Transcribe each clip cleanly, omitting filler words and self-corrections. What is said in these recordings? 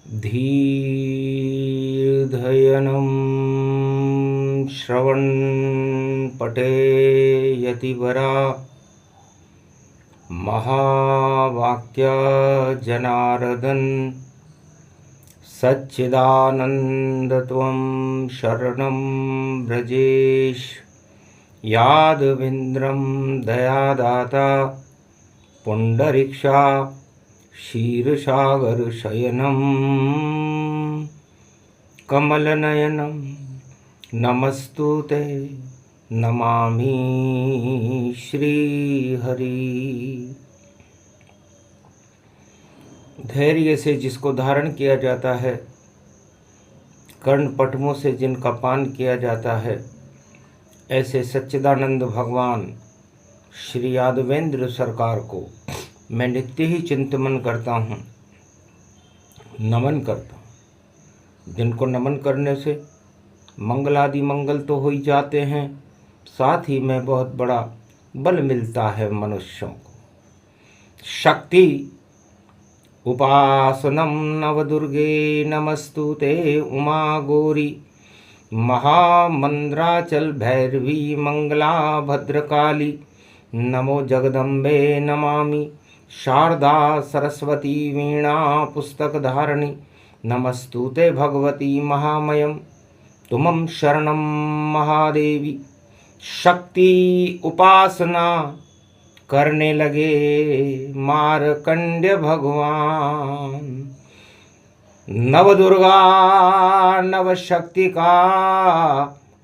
धीर्धयनं श्रवणपटे यतिवरा महावाक्य जनार्दन सच्चिदानन्दत्वं शरणं व्रजेश यादवेन्द्रं दयादाता पुण्डरीक्षा क्षीरसागरशयनं कमलनयनं नमस्तुते नमामि श्रीहरि। धैर्य से जिसको धारण किया जाता है, कर्णपटमों से जिनका पान किया जाता है, ऐसे सच्चिदानंद भगवान श्री यादवेंद्र सरकार को मैं नित्य ही चिंतन करता हूँ, नमन करता हूँ। जिनको नमन करने से मंगलादि मंगल तो हो ही जाते हैं, साथ ही में बहुत बड़ा बल मिलता है मनुष्यों को। शक्ति उपासनम नवदुर्गे नमस्तुते उमा गौरी महामंद्राचल भैरवी मंगला भद्रकाली नमो जगदम्बे नमामि शारदा सरस्वती वीणा पुस्तकधारिणी नमस्तुते भगवती महामयम तुमं शरणं महादेवी। शक्ति उपासना करने लगे मार्कंड्य भगवान, नवदुर्गा नवशक्ति का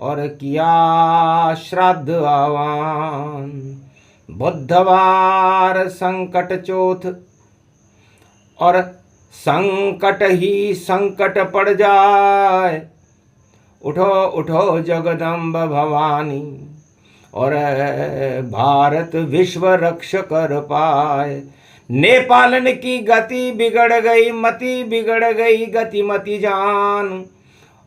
और किया श्राद्ध आह्वान। बुधवार संकट चौथ और संकट ही संकट पड़ जाए, उठो उठो जगदम्ब भवानी और भारत विश्व रक्ष कर पाए। नेपालन की गति बिगड़ गई, मति बिगड़ गई, गति मति जान।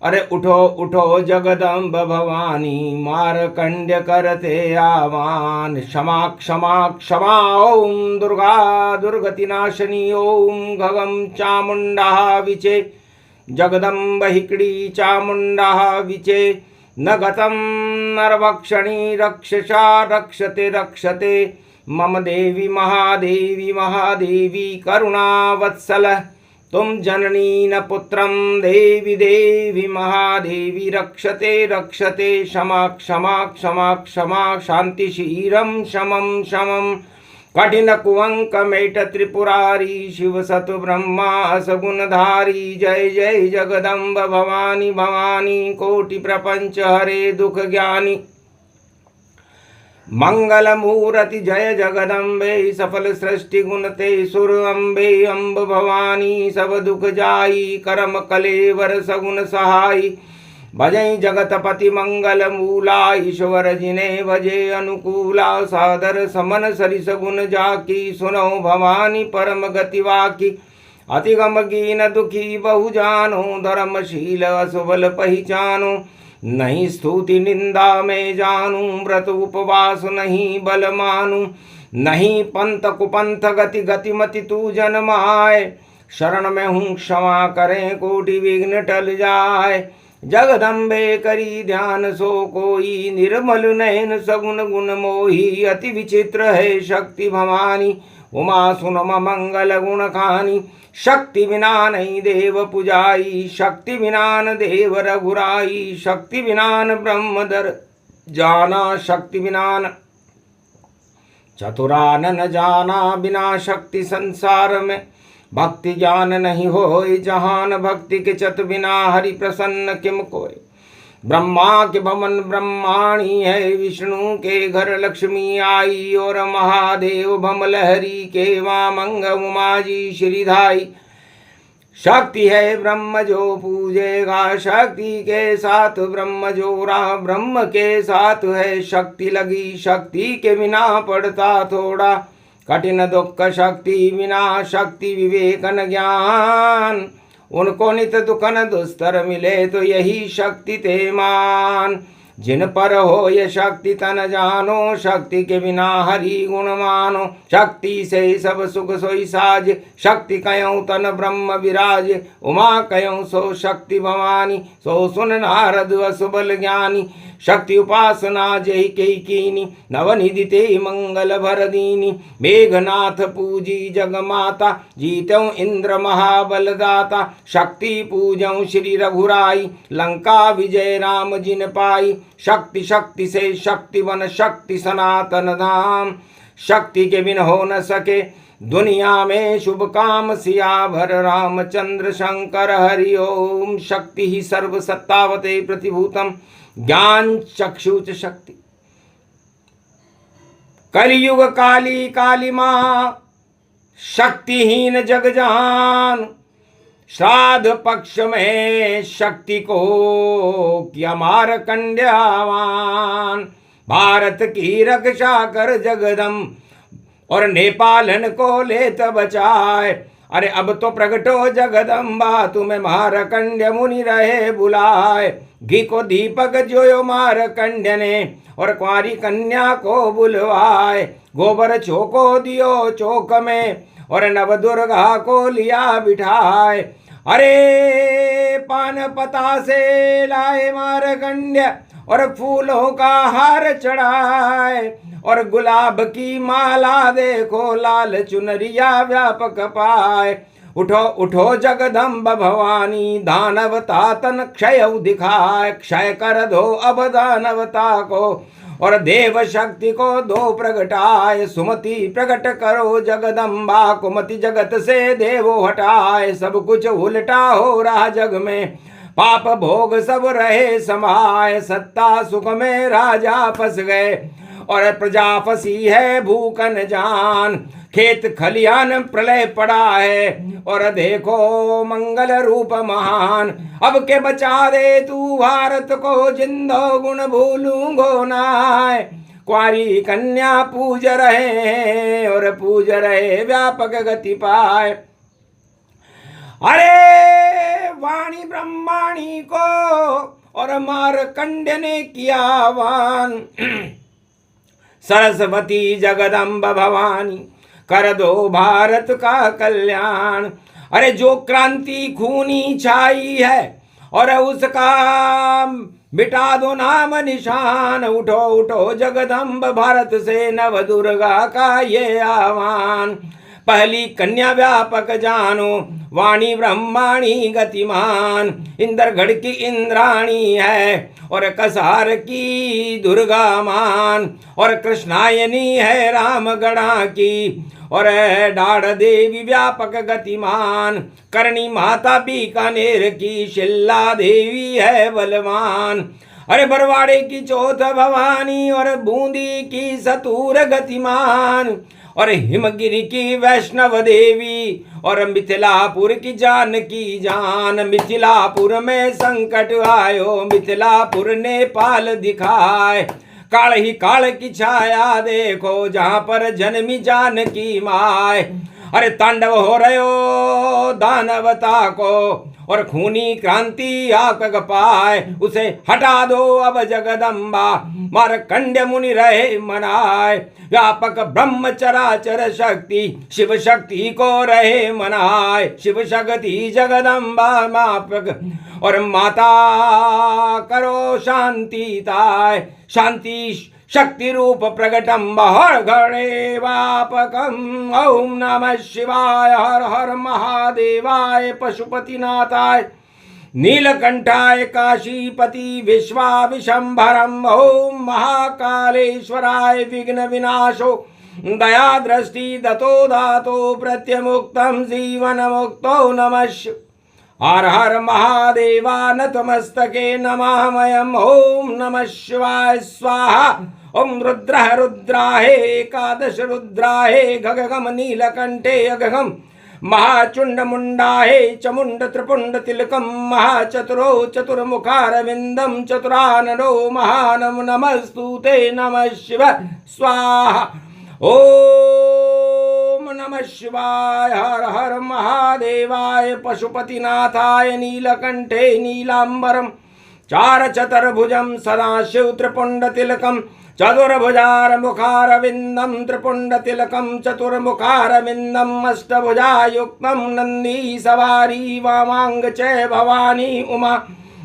अरे उठो उठो जगदम्ब भवानी, मारकंड्य करते आह्वान। क्षमा क्षमा क्षमा ओम दुर्गा दुर्गति नाशनी ओम गगम चामुंडा विचे जगदम्ब हिकड़ी चामुंडा विचे न गतम नरभक्षणी रक्षसा रक्षते रक्षते मम देवी महादेवी महादेवी करुणावत्सल तुम जननी न पुत्रम देवी देवी महादेवी रक्षते रक्षते क्षमा क्षमा क्षमा क्षमा शांतिशीरम शमम शमम कठिन कुवंक मेट त्रिपुरारी शिव सतु ब्रह्मा सगुणधारी। जय जय जगदम्ब भवानी भवानी कोटि प्रपंच हरे दुख ज्ञानी। मंगल मूर्ति जय जगदम्बे सफल सृष्टि गुणते सुर अम्बे अम्ब भवानी सब दुख जाई करम कलेवर सगुण सहाई। भजई जगतपति मंगल मूला ईश्वर जिने भजे अनुकूला। सादर समन सरिस गुण जाकी सुनो भवानी परम गति वाकी। अतिगम कीन दुखी बहु जानो धर्मशील असुबल पहचानो। नहीं स्तुति निंदा में जानू व्रत उपवास नहीं बल मानू। नहीं पंथ कुपंथ गति गतिमति तू जन्माए। शरण में हूँ क्षमा करें कोटि विघ्न टल जाए। जगदम्बे करी ध्यान सो कोई निर्मल नयन सगुन गुण मोही। अति विचित्र है शक्ति भवानी उमा सुनम मंगल गुण खानी। शक्ति बिना नहीं देव पुजाई शक्ति बिना न देव रघुराई। शक्ति बिना न ब्रह्म दर जाना शक्ति बिना न चतुरान न जाना। बिना शक्ति संसार में भक्ति ज्ञान नहीं होय। जहान भक्ति के चत बिना हरि प्रसन्न किम कोय। ब्रह्मा के भवन ब्रह्माणी है विष्णु के घर लक्ष्मी आई। और महादेव भमलहरी के वामंग उमा जी श्रीधाई। शक्ति है ब्रह्म जो पूजेगा शक्ति के साथ ब्रह्म जोड़ा। ब्रह्म के साथ है शक्ति लगी शक्ति के बिना पड़ता थोड़ा। कठिन दुख शक्ति बिना शक्ति विवेक न ज्ञान। उनको नित दुख न दुस्तर मिले तो यही शक्ति ते मान। जिन पर हो ये शक्ति तन जानो, शक्ति के बिना हरि गुण मानो। शक्ति से सब सुख सोई साज, शक्ति कयऊँ तन ब्रह्म विराज। उमा कयऊँ सो शक्ति भवानी, सो सुन नारद असुबल ज्ञानी। शक्ति उपासना जय के कीनी, नवनिधि ते मंगल भर दीनी। मेघनाथ पूजी जग माता, जीतऊँ इंद्र महाबल दाता। शक्ति पूजऊँ श्री रघुराई, लंका विजय राम जिन पाई। शक्ति शक्ति से शक्ति वन, शक्ति सनातन धाम। शक्ति के बिन हो न सके दुनिया में शुभ काम। सियाभर रामचंद्र शंकर हरि ओम। शक्ति ही सर्व सत्तावते प्रतिभूतम, ज्ञान चक्षुच शक्ति। कलियुग काली काली माँ, शक्तिहीन जग जहान। श्राद्ध पक्ष में शक्ति को किया मारकंड्यावान। भारत की रक्षा कर जगदम, और नेपालन को लेत बचाए। अरे अब तो प्रगटो जगदम्बा, तुम्हें मारकंड्य मुनि रहे बुलाए। घी को दीपक जोयो मारकंड्य ने, और कुंवारी कन्या को बुलवाए। गोबर चौको दियो चौक में, और नव दुर्गा को लिया बिठाए। अरे पान पता से लाए मारकंड्य, और फूलों का हार चढ़ाए। और गुलाब की माला देखो, लाल चुनरिया व्यापक पाए। उठो उठो जगदम्ब भवानी, दानवता तन क्षय दिखाए। क्षय कर दो अब दानवता को, और देव शक्ति को दो प्रगटाए। सुमति प्रकट करो जगदम्बा, कुमति जगत से देवो हटाए। सब कुछ उल्टा हो रहा जग में, पाप भोग सब रहे समाये। सत्ता सुख में राजा फंस गए, और प्रजा फंसी है भूखन जान। खेत खलियान प्रलय पड़ा है, और देखो मंगल रूप महान। अब के बचा दे तू भारत को, जिंदो गुण भूलूंगो नाय। कुंवारी कन्या पूज रहे, और पूज रहे व्यापक गति पाए। अरे वाणी ब्रह्माणी को, और मारकंड्य ने किया आह्वान। सरस्वती जगदम्ब भवानी, कर दो भारत का कल्याण। अरे जो क्रांति खूनी छाई है, और उसका मिटा दो नाम निशान। उठो उठो जगदम्ब, भारत से नव दुर्गा का ये आह्वान। पहली कन्या व्यापक जानो, वाणी ब्रह्माणी गतिमान। इंद्रगढ़ की इंद्राणी है, और कसार की दुर्गा मान। और कृष्णायनी है रामगढ़ा की, और डाढ़ देवी व्यापक गतिमान। करणी माता बीकानेर की, शिल्ला देवी है बलवान। अरे बरवाड़े की चौथ भवानी, और बूंदी की सतूर गतिमान। और हिमगिरी की वैष्णव देवी, और मिथिलापुर की जानकी जान। मिथिलापुर में संकट आयो, मिथिलापुर नेपाल दिखाए। काल ही काल की छाया देखो, जहां पर जन्मी जानकी माय। अरे तांडव हो रहे दानवता को, और खूनी क्रांति आक पाए। उसे हटा दो अब जगदम्बा, मारकंड्य मुनि रहे मनाए। व्यापक ब्रह्म चराचर शक्ति, शिव शक्ति को रहे मनाए। शिव शक्ति जगदम्बा मापक, और माता करो शांति ताय। शांति शक्ति रूप प्रगटम हर घड़े वापकम। ओम नमः शिवाय, हर हर महादेवाय, पशुपतिनाथाय, नीलकंठाय, काशीपति विश्वाविशंभरम। ओम महाकालेश्वराय, विघ्न विनाशो, दया दृष्टि दतो दातो, प्रत्यमुक्तम जीवन मुक्तो नमः। हर हर महादेवा, नतमस्तके नमामयम्। ओम नमः शिवाय स्वाहा। ओम रुद्रः रुद्राहे, एकादश रुद्राहे, गगगम नीलकंठे अगगम, महाचुंड मुंडाहे, चमुंड त्रिपुंड तिलकम, महाचतुरो चतुर्मुखारविंदम, चतुराननो महानम। नमस्तुते नमः शिव स्वाहा। ओम नमः शिवाय, हर हर महादेवाय, पशुपतिनाथाय, नीलकंठे नीलांबरम, चार चतुर्भुजं सदाशिव त्रिपुण्डतिलकं चतुर्भुजारमुखारविन्दं त्रिपुण्डतिलकं चतुर्मुखारविन्दम् अष्टभुजायुक्तं नन्दीसवारी वामाङ्ग च भवानी उमा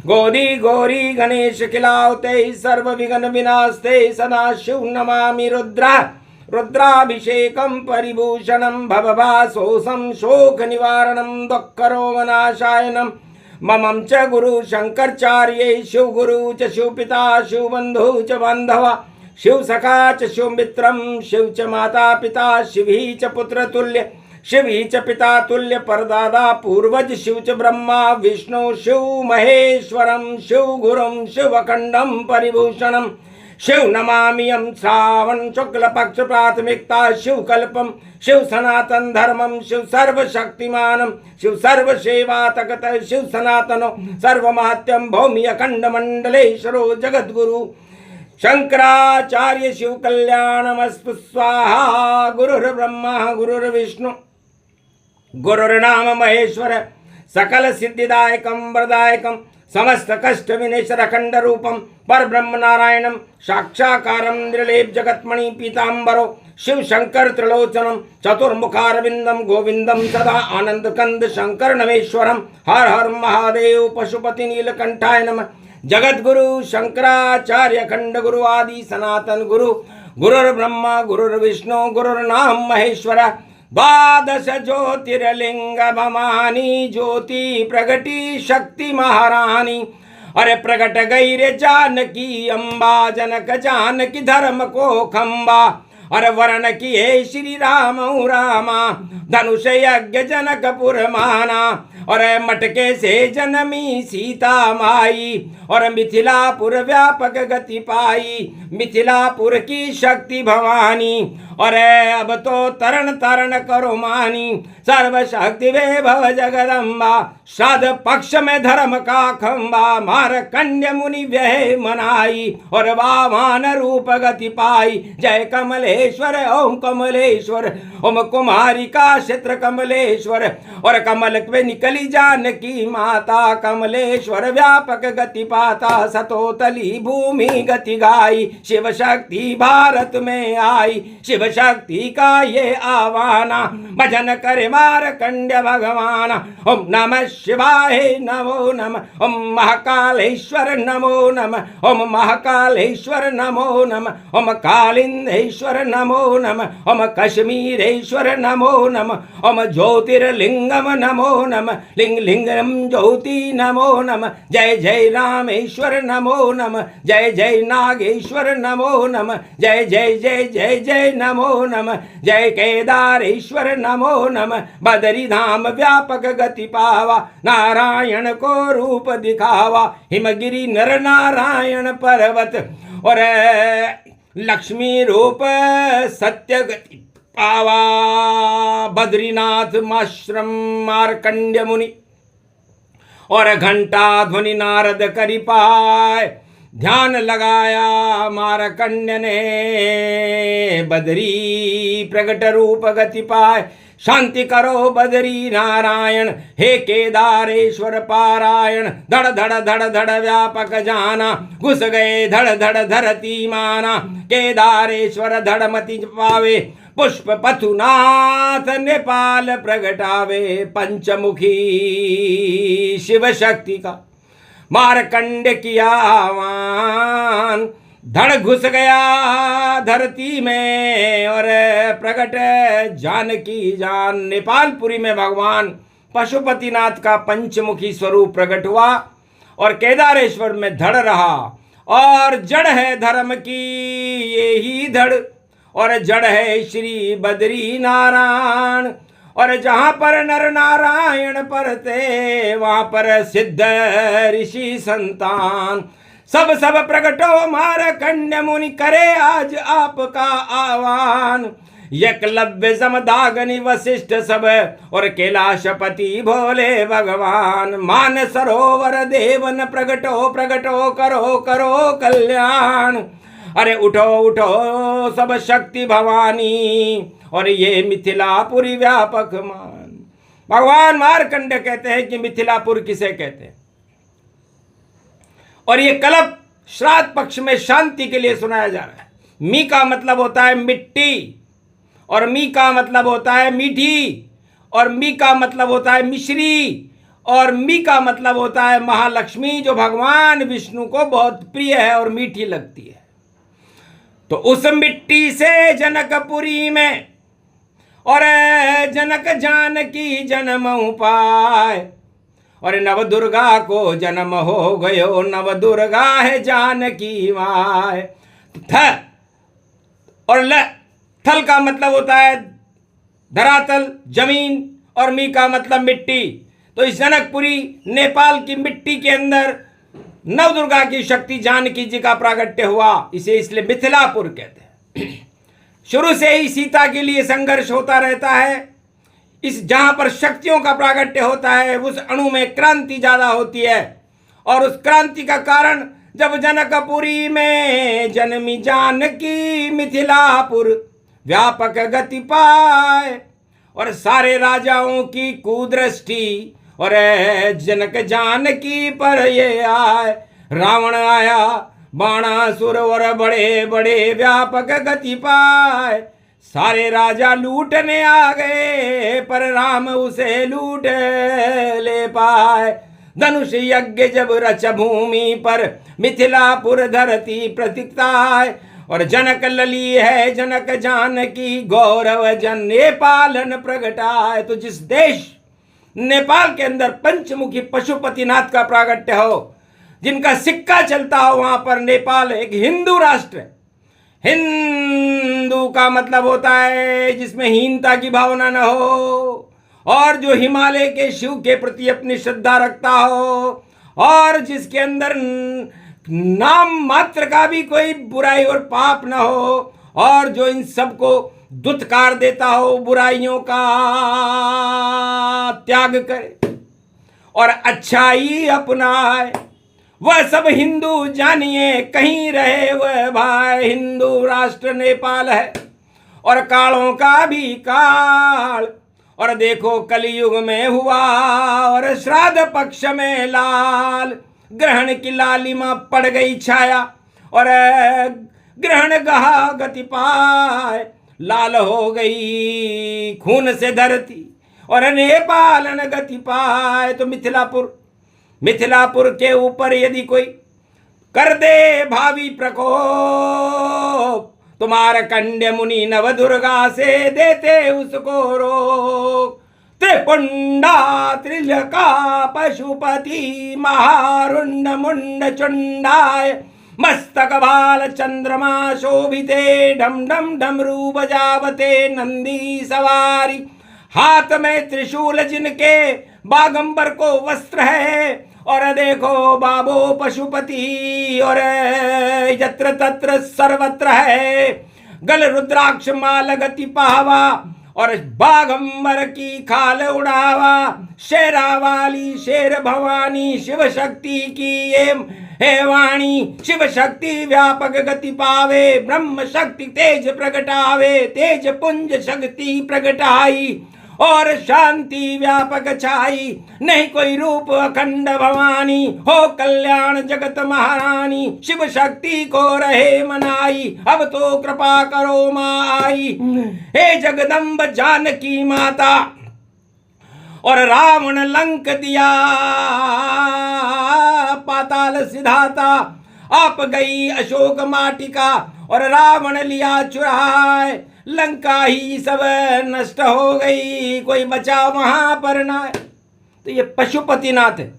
गोदी गौरी गणेश खिलावते सर्वविघ्न विनाशते सदाशिव नमामि रुद्राभिषेकं परिभूषणं भवभासोऽसं शोक निवारणं दुःखरोगनाशायनं ममं च गुरु शंकराचार्ये शिव गुरु च शिव पिता शिव बंधु च बांधवा शिव सखा च शिव मित्रं शिव च माता पिता शिवी च पुत्र तुल्य शिवी च पिता तुल्य परदादा पूर्वज शिव च ब्रह्मा विष्णु शिव महेश्वरं शिव गुरुं शिव अखंडं परिभूषणं शिव नमामियं श्रावण शुक्ल पक्ष प्राथमिकता शिव कल्पम शिव सनातन धर्मम शिव सर्वशक्तिमानम शिव सर्व सेवा तकत शिव सनातनो सर्वमात्यम भौमी अखंड मंडलेश्वरो जगद्गुरु शंकराचार्य शिव कल्याणमस्तु स्वाहा। गुरुर्ब्रह्मा गुरुर्विष्णु गुरुर्नाम महेश्वर सकल सिद्धिदायकं वरदायकं समस्त कष्ट विनेश्वर अखंड रूपम पर ब्रह्म नारायणम साक्षाकारं निर्लेप जगत्मणि पीतांबरो शिव शंकर त्रिलोचनम चतुर्मुखारविंदम गोविंदम सदा आनंद कंद शंकर नमेश्वरम हर हर महादेव पशुपति नीलकंठाय नमः। जगद्गुरु शंकराचार्य अखंड गुरु आदि सनातन गुरु गुरुर्ब्रह्मा गुरुर्विष्णु गुरुर्नाम महेश्वर द्वादश ज्योतिर्लिंग भवानी ज्योति प्रगटी शक्ति महारानी अरे प्रगट गई रे जानकी अम्बा जनक जानकी धर्म को खंबा अरे वरण किए श्री राम रामा धनुष यज्ञ जनकपुर माना और मटके से जन्मी सीता माई और मिथिलापुर व्यापक गति पाई मिथिलापुर की शक्ति भवानी और अब तो तरण तरण करो मानी सर्वशक्ति वे भव जगदम्बा श्राद्ध पक्ष में धर्म का खंबा मारकंड्य मुनि व्यय मनाई और वामान रूप गति पाई जय कमलेश्वर ओम कमलेश्वर ओम कुमारी का क्षेत्र कमलेश्वर और कमल में निकली जानकी माता कमलेश्वर व्यापक गति पाता सतोतली भूमि गति गाई शिव शक्ति भारत में आई शिव शक्ति का ये आवाना भजन करे मारकंड्य भगवान ओम नमः शिवाय नमो नमः ओम महाकालेश्वर नमो नमः ओम महाकालेश्वर नमो नमः ओम कालिंदेश्वर नमो नमः ओम कश्मीरेश्वर नमो नमः ओम ज्योतिर्लिंगम नमो नमः लिंग लिंगम ज्योति नमो नमः जय जय रामेश्वर नमो नमः जय जय नागेश्वर नमो नमः जय जय जय जय जय नमो नमः जय केदारेश्वर नमो नमः बदरी धाम व्यापक गति पावा नारायण को रूप दिखावा हिमगिरी नर नारायण पर्वत और लक्ष्मी रूप सत्य गति पावा बद्रीनाथ माश्रम मार्कंड्य मुनि और घंटा ध्वनि नारद करि पाए ध्यान लगाया मारकंड्य ने बदरी प्रगट रूप गति पाए शांति करो बदरी नारायण हे केदारेश्वर पारायण धड़ धड़ धड़ धड़ व्यापक जाना घुस गए धड़ धड़ धरती माना केदारेश्वर धड़मति पावे पुष्प पथुनाथ नेपाल प्रगटावे पंचमुखी शिव शक्ति का मारकंड किया आह्वान धड़ घुस गया धरती में और प्रगट जानकी जान नेपालपुरी में भगवान पशुपतिनाथ का पंचमुखी स्वरूप प्रकट हुआ और केदारेश्वर में धड़ रहा और जड़ है धर्म की यही धड़ और जड़ है श्री बद्री नारायण और जहाँ पर नर नारायण परते वहाँ पर सिद्ध ऋषि संतान सब सब प्रगटो मारकंड्य मुनि करे आज आपका आह्वान एकलव्य समदागनि वशिष्ठ सब और कैलाशपति भोले भगवान मान सरोवर देवन प्रगटो प्रगटो करो करो कल्याण अरे उठो उठो सब शक्ति भवानी और ये मिथिलापुरी व्यापक मान भगवान मारकंड कहते हैं कि मिथिलापुर किसे कहते हैं और ये कलप श्राद्ध पक्ष में शांति के लिए सुनाया जा रहा है। मी का मतलब होता है मिट्टी, और मी का मतलब होता है मीठी, और मी का मतलब होता है मिश्री, और मी का मतलब होता है महालक्ष्मी, जो भगवान विष्णु को बहुत प्रिय है और मीठी लगती है। तो उस मिट्टी से जनकपुरी में और जनक जानकी जन्म पाए, और नव दुर्गा को जन्म हो गयो, नव दुर्गा है जानकी माय। थ और ल, थल का मतलब होता है धरातल, जमीन, और मी का मतलब मिट्टी। तो इस जनकपुरी नेपाल की मिट्टी के अंदर नव दुर्गा की शक्ति जानकी जी का प्रागट्य हुआ, इसे इसलिए मिथिलापुर कहते हैं। शुरू से ही सीता के लिए संघर्ष होता रहता है। इस जहां पर शक्तियों का प्रागट्य होता है उस अणु में क्रांति ज्यादा होती है, और उस क्रांति का कारण जब जनकपुरी में जन्मी जानकी मिथिलापुर व्यापक गति पाए, और सारे राजाओं की कुदृष्टि और जनक जानकी पर ये आए। रावण आया बाणासुर और बड़े बड़े व्यापक गति पाए, सारे राजा लूटने आ गए पर राम उसे लूट ले पाए। धनुष यज्ञ जब रच भूमि पर मिथिलापुर धरती प्रतीकताए, और जनक लली है जनक जानकी गौरव जन नेपालन प्रगटाए। तो जिस देश नेपाल के अंदर पंचमुखी पशुपतिनाथ का प्रागट्य हो, जिनका सिक्का चलता हो, वहां पर नेपाल एक हिंदू राष्ट्र है। हिंदू का मतलब होता है जिसमें हीनता की भावना न हो, और जो हिमालय के शिव के प्रति अपनी श्रद्धा रखता हो, और जिसके अंदर नाम मात्र का भी कोई बुराई और पाप न हो, और जो इन सबको दुत्कार देता हो, बुराइयों का त्याग करे और अच्छाई अपनाए, वह सब हिंदू जानिए कहीं रहे वह भाई। हिंदू राष्ट्र नेपाल है और कालों का भी काल, और देखो कलयुग में हुआ और श्राद्ध पक्ष में लाल। ग्रहण की लालिमा पड़ गई छाया और ग्रहण गहा गति पाए, लाल हो गई खून से धरती और नेपालन गति पाए। तो मिथिलापुर के ऊपर यदि कोई कर दे भावी प्रकोप, तुम्हारा कंड्य मुनि नव दुर्गा से देते उसको रोक। त्रिपुंडा त्रिलका पशुपति महारुंड मुंड चुंडाय, मस्तक बाल चंद्रमा शोभिते, डम डम डमरू बजावते नंदी सवारी। हाथ में त्रिशूल जिनके बागंबर को वस्त्र है, और देखो बाबो पशुपति और यत्र तत्र सर्वत्र है। गल रुद्राक्ष माल गति पावा और बागंबर की खाल उड़ावा। शेरा वाली शेर भवानी शिव शक्ति की ये है वाणी। शिव शक्ति व्यापक गति पावे, ब्रह्म शक्ति तेज प्रगटावे। तेज पुंज शक्ति प्रगटाई और शांति व्यापक छाई। नहीं कोई रूप अखंड भवानी, हो कल्याण जगत महारानी। शिव शक्ति को रहे मनाई, अब तो कृपा करो माँ आई। हे जगदम्ब जानकी माता, और रावण लंक दिया पाताल सिधाता। आप गई अशोक माटिका और रावण लिया चुराए। लंका ही सब नष्ट हो गई, कोई बचा वहां पर ना। तो ये पशुपतिनाथ है।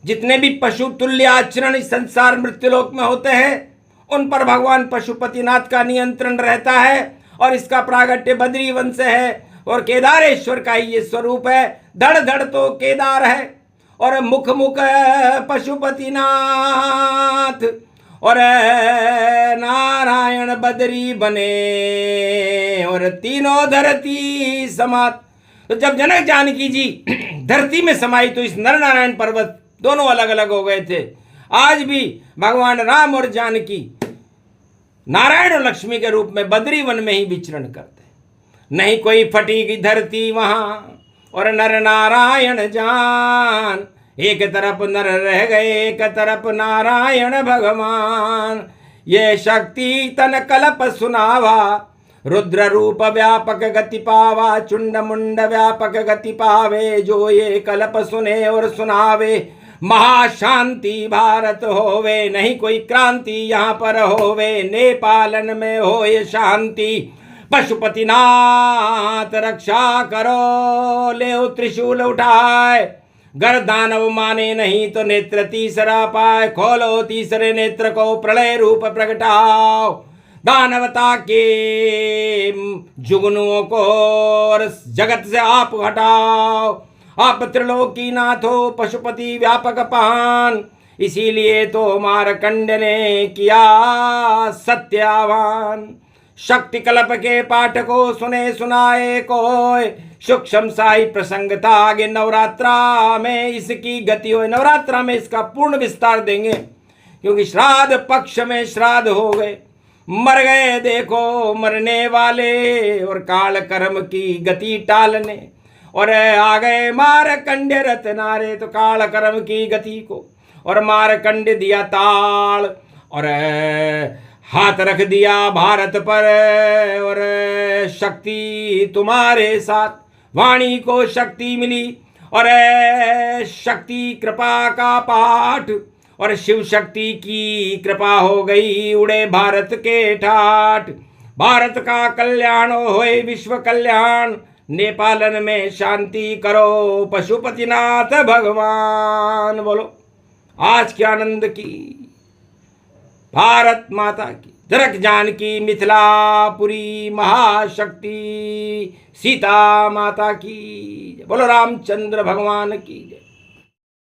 जितने भी पशु तुल्य आचरण इस संसार मृत्युलोक में होते हैं, उन पर भगवान पशुपतिनाथ का नियंत्रण रहता है। और इसका प्रागट्य बद्री वन से है, और केदारेश्वर का ही ये स्वरूप है। धड़ धड़ तो केदार है, और मुख मुख पशुपतिनाथ, और नारायण बदरी बने, और तीनों धरती समात। तो जब जनक जानकी जी धरती में समाई तो इस नर नारायण पर्वत दोनों अलग अलग हो गए थे। आज भी भगवान राम और जानकी नारायण और लक्ष्मी के रूप में बद्री वन में ही विचरण करते। नहीं कोई फटी की धरती वहां, और नर नारायण जान एक तरफ नर रह गए, एक तरफ नारायण भगवान। ये शक्ति तन कलप सुनावा, रुद्र रूप व्यापक गति पावा, चुंड मुंड व्यापक गति पावे। जो ये कलप सुने और सुनावे, महाशांति भारत होवे। नहीं कोई क्रांति यहाँ पर होवे, नेपालन में हो ये शांति। पशुपतिनाथ रक्षा करो, ले त्रिशूल उठाए। गर दानव माने नहीं तो नेत्र तीसरा पाए। खोलो तीसरे नेत्र को, प्रलय रूप प्रगटाओ। दानवता के जुगनुओं को और जगत से आप हटाओ। आप त्रिलोकी नाथ हो, पशुपति व्यापक पान। इसीलिए तो मारकंड ने किया सत्यावान। शक्ति कल्प के पाठ को सुने सुनाए कोय, सूक्ष्म साई प्रसंग था आगे नवरात्रा में इसकी गति हो। नवरात्रा में इसका पूर्ण विस्तार देंगे, क्योंकि श्राद्ध पक्ष में श्राद्ध हो गए, मर गए देखो मरने वाले, और काल कर्म की गति टालने। और आ गए मारकंड रत्नारे, तो काल कर्म की गति को और मारकंड दिया ताल, और हाथ रख दिया भारत पर, और शक्ति तुम्हारे साथ। वाणी को शक्ति मिली और शक्ति कृपा का पाठ, और शिव शक्ति की कृपा हो गई, उड़े भारत के ठाठ। भारत का कल्याण होए विश्व कल्याण, नेपालन में शांति करो पशुपतिनाथ भगवान। बोलो आज के आनंद की भारत माता की, जनक जानकी मिथिलापुरी महाशक्ति सीता माता की। बोलो रामचंद्र भगवान की जय।